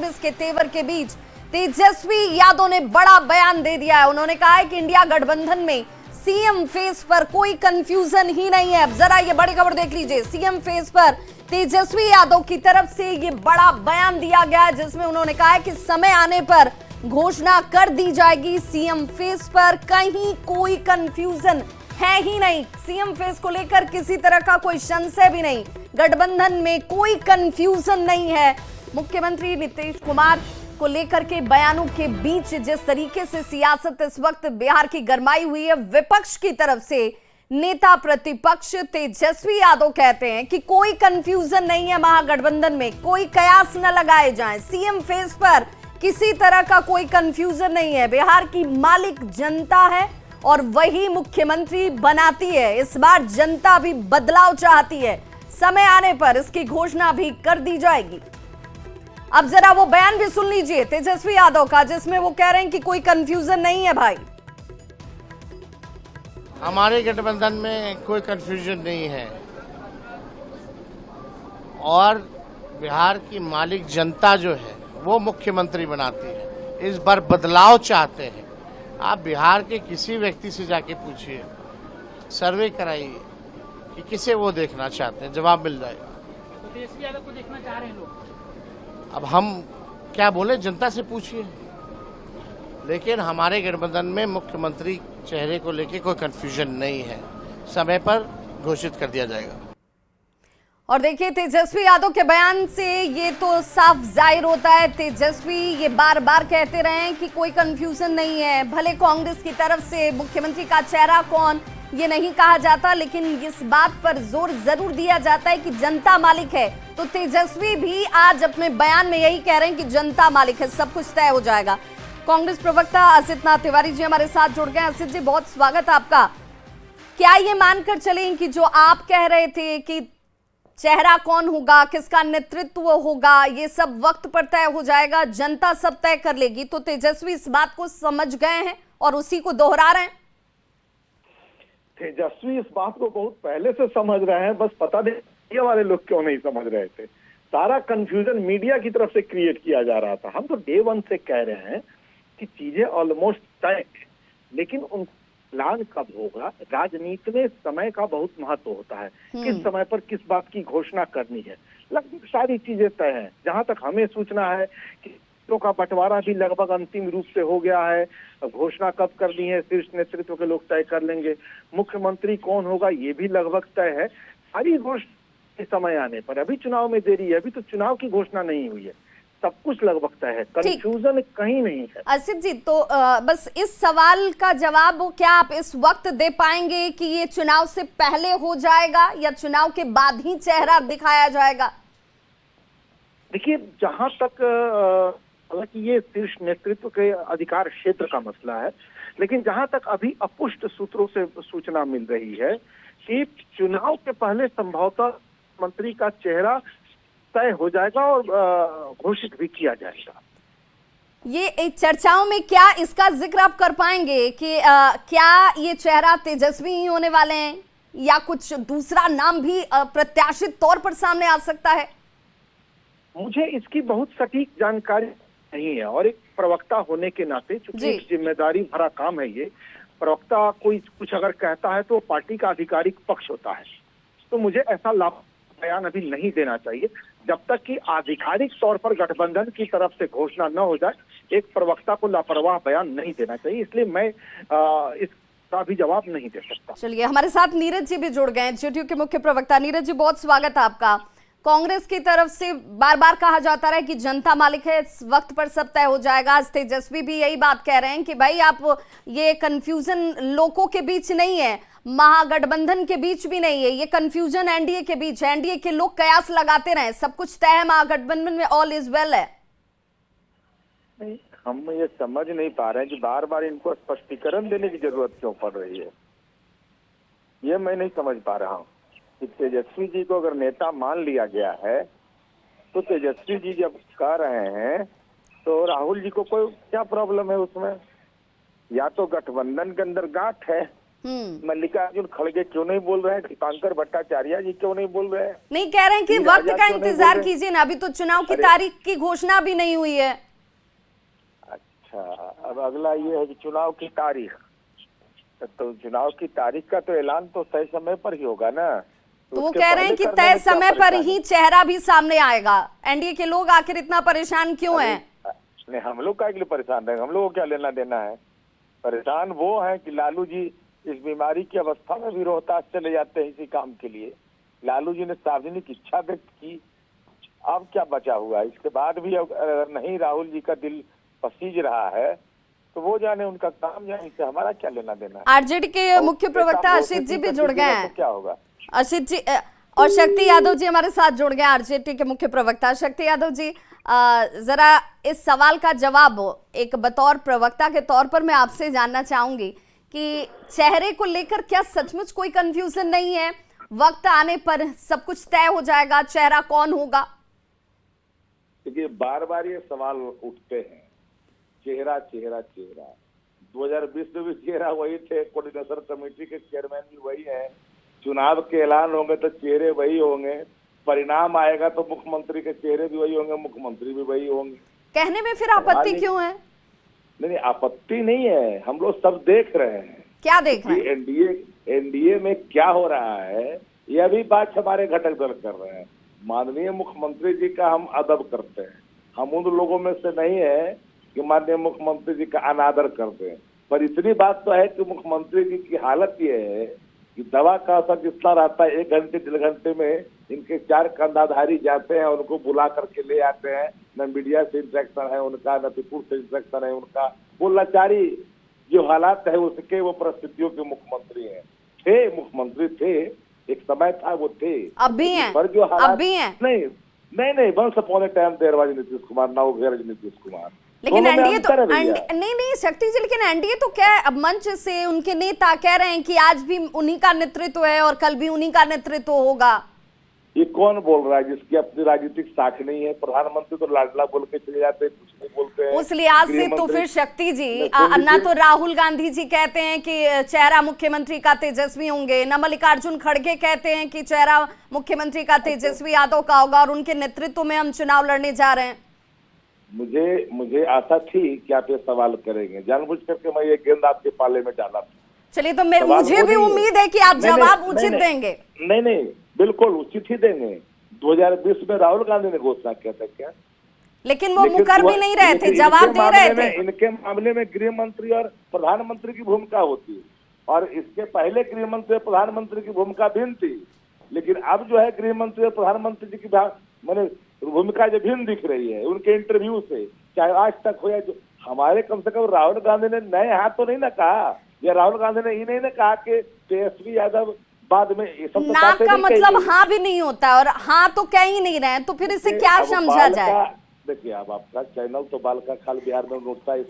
कांग्रेस के तेवर के बीच तेजस्वी यादव ने बड़ा बयान दे दिया है। उन्होंने कहा है कि इंडिया गठबंधन में सीएम फेस पर कोई कंफ्यूजन ही नहीं है। अब जरा ये बड़ी खबर देख लीजिए। सीएम फेस पर तेजस्वी यादव की तरफ से ये बड़ा बयान दिया गया है, जिसमें उन्होंने कहा है कि समय आने पर घोषणा कर दी जाएगी। सीएम फेस पर कहीं कोई कंफ्यूजन है ही नहीं। सीएम फेस को लेकर किसी तरह का कोई संशय भी नहीं। गठबंधन में कोई कंफ्यूजन नहीं है। मुख्यमंत्री नीतीश कुमार को लेकर के बयानों के बीच जिस तरीके से सियासत इस वक्त बिहार की गरमाई हुई है, विपक्ष की तरफ से नेता प्रतिपक्ष तेजस्वी यादव कहते हैं कि कोई कंफ्यूजन नहीं है महागठबंधन में, कोई कयास न लगाए जाएं। सीएम फेस पर किसी तरह का कोई कंफ्यूजन नहीं है। बिहार की मालिक जनता है और वही मुख्यमंत्री बनाती है। इस बार जनता भी बदलाव चाहती है। समय आने पर इसकी घोषणा भी कर दी जाएगी। अब जरा वो बयान भी सुन लीजिए तेजस्वी यादव का, जिसमें वो कह रहे हैं कि कोई कंफ्यूजन नहीं है भाई। हमारे गठबंधन में कोई कंफ्यूजन नहीं है और बिहार की मालिक जनता जो है वो मुख्यमंत्री बनाती है। इस बार बदलाव चाहते हैं। आप बिहार के किसी व्यक्ति से जाके पूछिए, सर्वे कराइए कि किसे वो देखना चाहते हैं, जवाब मिल जाएगा। तो तेजस्वी यादव को देखना चाह रहे हैं लोग। अब हम क्या बोले, जनता से पूछिए। लेकिन हमारे गठबंधन में मुख्यमंत्री चेहरे को लेकर कोई कंफ्यूजन नहीं है। समय पर घोषित कर दिया जाएगा। और देखिए तेजस्वी यादव के बयान से ये तो साफ जाहिर होता है, तेजस्वी ये बार बार कहते रहे हैं कि कोई कंफ्यूजन नहीं है। भले कांग्रेस की तरफ से मुख्यमंत्री का चेहरा कौन ये नहीं कहा जाता, लेकिन इस बात पर जोर जरूर दिया जाता है कि जनता मालिक है। तो तेजस्वी भी आज अपने बयान में यही कह रहे हैं कि जनता मालिक है, सब कुछ तय हो जाएगा। कांग्रेस प्रवक्ता असित नाथ तिवारी जी हमारे साथ जुड़ गए। असित जी, बहुत स्वागत आपका। क्या ये मानकर चलें कि जो आप कह रहे थे कि चेहरा कौन होगा, किसका नेतृत्व होगा, ये सब वक्त पर तय हो जाएगा, जनता सब तय कर लेगी, तो तेजस्वी इस बात को समझ गए हैं और उसी को दोहरा रहे हैं? तेजस्वी इस बात को बहुत पहले से समझ रहे हैं, बस पता नहीं मीडिया वाले लोग क्यों नहीं समझ रहे थे। सारा कंफ्यूजन मीडिया की तरफ से क्रिएट किया जा रहा था। हम तो डे वन से कह रहे हैं कि चीजें ऑलमोस्ट तय है, लेकिन उन प्लान कब होगा, राजनीति में समय का बहुत महत्व होता है। किस समय पर किस बात की घोषणा करनी है, लगभग सारी चीजें तय हैं। जहां तक हमें सूचना है कि सीटों का बंटवारा भी लगभग अंतिम रूप से हो गया है। घोषणा कब करनी है शीर्ष नेतृत्व के लोग तय कर लेंगे। मुख्यमंत्री कौन होगा ये भी लगभग तय है। सारी घोषणा के समय आने पर, अभी चुनाव में देरी है, अभी तो चुनाव की घोषणा नहीं हुई है, सब कुछ लगभग तय है, कंफ्यूजन कहीं नहीं है। असित जी, तो बस इस सवाल का जवाब क्या आप इस वक्त दे पाएंगे कि ये चुनाव से पहले हो जाएगा या चुनाव के बाद ही चेहरा दिखाया जाएगा? देखिए, जहां तक हालांकि ये शीर्ष नेतृत्व के अधिकार क्षेत्र का मसला है, लेकिन जहां तक अभी अपुष्ट सूत्रों से सूचना मिल रही है कि चुनाव के पहले संभवतः मंत्री का चेहरा तय हो जाएगा और घोषित भी किया जाएगा। ये चर्चाओं में क्या इसका जिक्र आप कर पाएंगे कि क्या ये चेहरा तेजस्वी ही होने वाले हैं या कुछ दूसरा नाम भी प्रत्याशित तौर पर सामने आ सकता है? मुझे इसकी बहुत सटीक जानकारी नहीं है और एक प्रवक्ता होने के नाते, चूंकि एक जिम्मेदारी भरा काम है ये, प्रवक्ता कोई कुछ अगर कहता है तो पार्टी का आधिकारिक पक्ष होता है, तो मुझे ऐसा लाभ बयान अभी नहीं देना चाहिए जब तक कि आधिकारिक तौर पर गठबंधन की तरफ से घोषणा न हो जाए। एक प्रवक्ता को लापरवाह बयान नहीं देना चाहिए, इसलिए मैं इसका भी जवाब नहीं दे सकता। चलिए, हमारे साथ नीरज जी भी जुड़ गए, जेडीयू के मुख्य प्रवक्ता। नीरज जी, बहुत स्वागत है आपका। कांग्रेस की तरफ से बार बार कहा जाता रहा कि जनता मालिक है, इस वक्त पर सब तय हो जाएगा। आज तेजस्वी भी यही बात कह रहे हैं कि भाई आप ये कंफ्यूजन लोगों के बीच नहीं है, महागठबंधन के बीच भी नहीं है, ये कंफ्यूजन एनडीए के बीच है। एनडीए के लोग कयास लगाते रहे, सब कुछ तय है, महागठबंधन में ऑल इज वेल है। नहीं, हम ये समझ नहीं पा रहे हैं कि बार बार इनको स्पष्टीकरण देने की जरूरत क्यों पड़ रही है। ये मैं नहीं समझ पा रहा हूँ कि तेजस्वी जी को अगर नेता मान लिया गया है तो तेजस्वी जी जब कह रहे हैं तो राहुल जी को कोई क्या प्रॉब्लम है उसमें? या तो गठबंधन के अंदर गांठ है मल्लिकार्जुन खड़गे क्यों नहीं बोल रहे हैं, दीपांकर भट्टाचार्य जी क्यों नहीं बोल रहे हैं? नहीं कह रहे हैं कि डी वक्त राजा का क्यों नहीं इंतजार बोल रहे? कीजिए ना, अभी तो चुनाव की अरे! तारीख की घोषणा भी नहीं हुई है। अच्छा, अब अगला ये है कि चुनाव की तारीख, तो चुनाव की तारीख का तो ऐलान तो तय समय पर ही होगा ना। तो वो उसके कह रहे हैं पहले कि करने तय में क्या समय पर परेशानी? ही चेहरा भी सामने आएगा। एनडीए के लोग आखिर इतना परेशान क्यों हैं? नहीं, हम लोग काहे के लिए परेशान रहेंगे? हम लोगों को क्या लेना देना है? परेशान वो है कि लालू जी इस बीमारी की अवस्था में भी रोहतास चले जाते हैं इसी काम के लिए। लालू जी ने सार्वजनिक इच्छा व्यक्त की, अब क्या बचा हुआ है? इसके बाद भी अगर नहीं राहुल जी का दिल पसीज रहा है तो वो जाने, उनका काम जाने, इससे हमारा क्या लेना देना है? आरजेडी के मुख्य प्रवक्ता असित जी भी जुड़ गए हैं। तो क्या होगा? असित जी और शक्ति यादव जी हमारे साथ जुड़ गए, आरजेडी के मुख्य प्रवक्ता। शक्ति यादव जी, जरा इस सवाल का जवाब एक बतौर प्रवक्ता के तौर पर मैं आपसे जानना चाहूंगी कि चेहरे को लेकर क्या सचमुच कोई कंफ्यूजन नहीं है? वक्त आने पर सब कुछ तय हो जाएगा, चेहरा कौन होगा? देखिए, बार बार ये सवाल उठते हैं, चेहरा चेहरा चेहरा। 2020 में भी चेहरा वही थे, कोऑर्डिनेशन कमेटी के चेयरमैन भी वही है। चुनाव के ऐलान होंगे तो चेहरे वही होंगे, परिणाम आएगा तो मुख्यमंत्री के चेहरे भी वही होंगे, मुख्यमंत्री भी वही होंगे। कहने में फिर आपत्ति क्यों है? नहीं, आपत्ति नहीं है, हम लोग सब देख रहे हैं। क्या देख रहे हैं? एनडीए में क्या हो रहा है, यह भी बात हमारे घटक दल कर रहे हैं। माननीय मुख्यमंत्री जी का हम अदब करते हैं, हम उन लोगों में से नहीं है कि माननीय मुख्यमंत्री जी का अनादर करते हैं। पर इतनी बात तो है कि मुख्यमंत्री जी की हालत ये है कि दवा का असर जितना रहता है, 1 घंटे 1.5 घंटे में इनके 4 कंधाधारी जाते हैं, उनको बुला करके ले आते हैं। न मीडिया से इंटरेक्शन है उनका, न त्रिपुर से इंटरेक्शन है उनका। वो लाचारी जो हालात है उसके वो परिस्थितियों के मुख्यमंत्री हैं। थे मुख्यमंत्री थे, एक समय था वो थे, अब भी हैं, पर जो हालात अब भी हैं। नहीं, once upon a time there was Nitish Kumar, now here is Nitish Kumar. लेकिन दोनों में एनडीए तो अंतर है भैया। नहीं शक्ति जी, लेकिन एनडीए तो क्या है, अब मंच से उनके नेता कह रहे हैं कि आज भी उन्हीं का नेतृत्व है और कल भी उन्हीं का नेतृत्व होगा। ये कौन बोल रहा है जिसकी अपनी राजनीतिक साख नहीं है? प्रधानमंत्री तो लाडला बोल के चले जाते हैं, कुछ नहीं बोलते हैं। उस लिहाज से तो फिर शक्ति जी, ना तो राहुल गांधी जी कहते हैं कि चेहरा मुख्यमंत्री का तेजस्वी होंगे, न मल्लिकार्जुन खड़गे कहते हैं कि चेहरा मुख्यमंत्री का तेजस्वी यादव का होगा और उनके नेतृत्व में हम चुनाव लड़ने जा रहे हैं। मुझे आशा थी कि आप ये सवाल करेंगे, जानबूझ करके मैं ये गेंद आपके पाले में डाला था। चलिए, तो मुझे भी उम्मीद है कि आप जवाब उचित देंगे। नहीं, बिल्कुल उचित ही देंगे। 2020 में राहुल गांधी ने घोषणा किया था क्या? लेकिन वो मुकर भी नहीं रहे थे, जवाब दे रहे थे। इनके मामले में गृह मंत्री और प्रधानमंत्री की भूमिका होती है, और इसके पहले गृह मंत्री और प्रधानमंत्री की भूमिका भिन्न थी। लेकिन अब जो है गृह मंत्री और प्रधानमंत्री जी की मैंने भूमिका जो भिन्न दिख रही है उनके इंटरव्यू से, चाहे आज तक हो या जो हमारे, कम से कम राहुल गांधी ने नए हाथ तो नहीं ना कहा, या राहुल गांधी ने ये नहीं ना कहा कि तेजस्वी यादव बाद में ये सब ना का मतलब हाँ भी नहीं होता, और हाँ तो कह ही नहीं रहे, तो फिर इसे क्या समझा जाए? देखिए, अब आपका चैनल तो बाल का खाल बिहार में उठता है।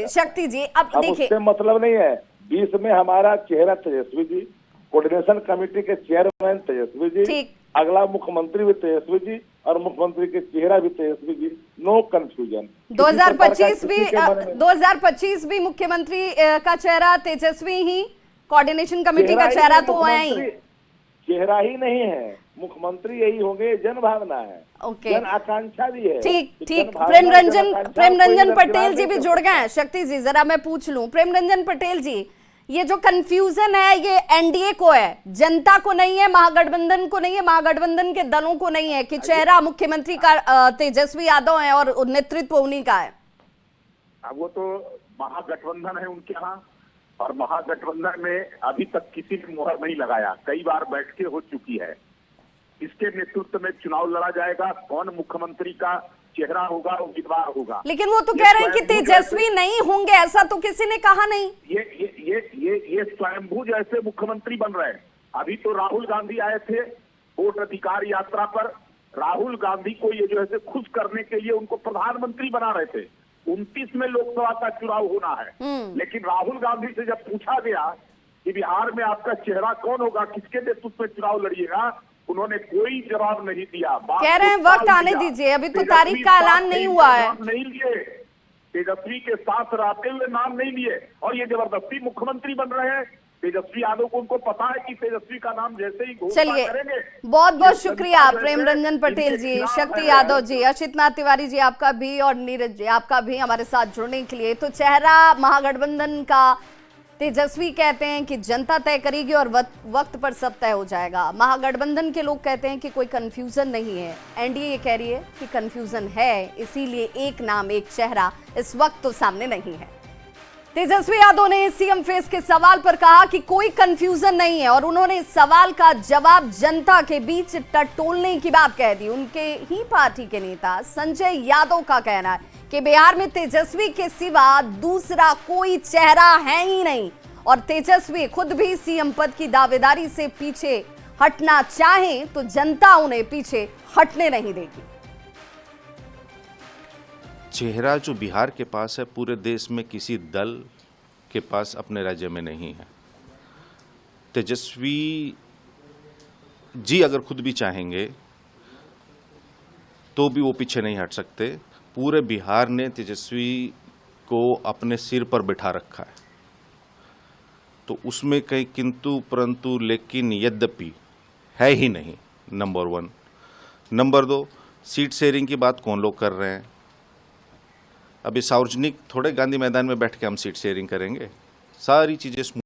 शक्ति जी अब देखिए, उससे मतलब नहीं है। 20 में हमारा चेहरा तेजस्वी जी, कोऑर्डिनेशन कमेटी के चेयरमैन तेजस्वी जी, अगला मुख्यमंत्री भी तेजस्वी जी और मुख्यमंत्री के चेहरा भी तेजस्वी जी, नो कंफ्यूजन। 2025 भी मुख्यमंत्री का चेहरा तेजस्वी ही, कोऑर्डिनेशन कमेटी का चेहरा तो आया ही, चेहरा ही नहीं है, मुख्यमंत्री यही होंगे, जन भावना है, जन आकांक्षा भी है। ठीक। प्रेम रंजन पटेल जी भी जुड़ गए हैं। शक्ति जी, जरा मैं पूछ लूं, प्रेम रंजन पटेल जी, ये जो कंफ्यूजन है ये एनडीए को है, जनता को नहीं है, महागठबंधन को नहीं है, महागठबंधन के दलों को नहीं है कि चेहरा मुख्यमंत्री का तेजस्वी यादव है और नेतृत्व उन्हीं का है? अब वो तो महागठबंधन है उनके यहाँ, और महागठबंधन में अभी तक किसी ने मुहर नहीं लगाया, कई बार बैठकें हो चुकी है। इसके नेतृत्व में चुनाव लड़ा जाएगा, कौन मुख्यमंत्री का चेहरा होगा, उम्मीदवार होगा। लेकिन वो तो कह रहे हैं कि तेजस्वी नहीं होंगे, ऐसा तो किसी ने कहा नहीं। ये स्वयंभू जैसे मुख्यमंत्री बन रहे हैं। अभी तो राहुल गांधी आए थे वोट अधिकार यात्रा पर, राहुल गांधी को ये जो है खुश करने के लिए उनको प्रधानमंत्री बना रहे थे। 29 में लोकसभा का चुनाव होना है, लेकिन राहुल गांधी से जब पूछा गया कि बिहार में आपका चेहरा कौन होगा, किसके नेतृत्व में चुनाव लड़िएगा, उन्होंने कोई जवाब नहीं दिया। कह रहे हैं वक्त आने दीजिए, अभी तो तारीख का ऐलान नहीं हुआ है। नहीं लिए, तेजस्वी के साथ रहते हुए नाम नहीं लिए, और ये जबरदस्ती मुख्यमंत्री बन रहे हैं। तेजस्वी यादव को उनको पता है कि तेजस्वी का नाम जैसे ही घोषणा चलिए, करेंगे, बहुत बहुत ये शुक्रिया जनता जो है प्रेम रंजन पटेल इनके जी, खिलाफ शक्ति है। यादव जी, अचित नाथ तिवारी जी, आपका भी, और नीरज जी आपका भी हमारे साथ जुड़ने के लिए। तो चेहरा महागठबंधन का तेजस्वी कहते हैं कि जनता तय करेगी और वक्त पर सब तय हो जाएगा। महागठबंधन के लोग कहते हैं कि कोई कंफ्यूजन नहीं है। एनडीए ये कह रही है कि कंफ्यूजन है, इसीलिए एक नाम एक चेहरा इस वक्त तो सामने नहीं है। तेजस्वी यादव ने सीएम फेस के सवाल पर कहा कि कोई कंफ्यूजन नहीं है और उन्होंने इस सवाल का जवाब जनता के बीच टटोलने की बात कह दी। उनके ही पार्टी के नेता संजय यादव का कहना है कि बिहार में तेजस्वी के सिवा दूसरा कोई चेहरा है ही नहीं और तेजस्वी खुद भी सीएम पद की दावेदारी से पीछे हटना चाहें तो जनता उन्हें पीछे हटने नहीं देगी। चेहरा जो बिहार के पास है पूरे देश में किसी दल के पास अपने राज्य में नहीं है। तेजस्वी जी अगर खुद भी चाहेंगे तो भी वो पीछे नहीं हट सकते। पूरे बिहार ने तेजस्वी को अपने सिर पर बिठा रखा है, तो उसमें कहीं किंतु परंतु लेकिन यद्यपि है ही नहीं। नंबर 1। नंबर 2, सीट शेयरिंग की बात कौन लोग कर रहे हैं? अभी सार्वजनिक थोड़े गांधी मैदान में बैठ के हम सीट शेयरिंग करेंगे। सारी चीजें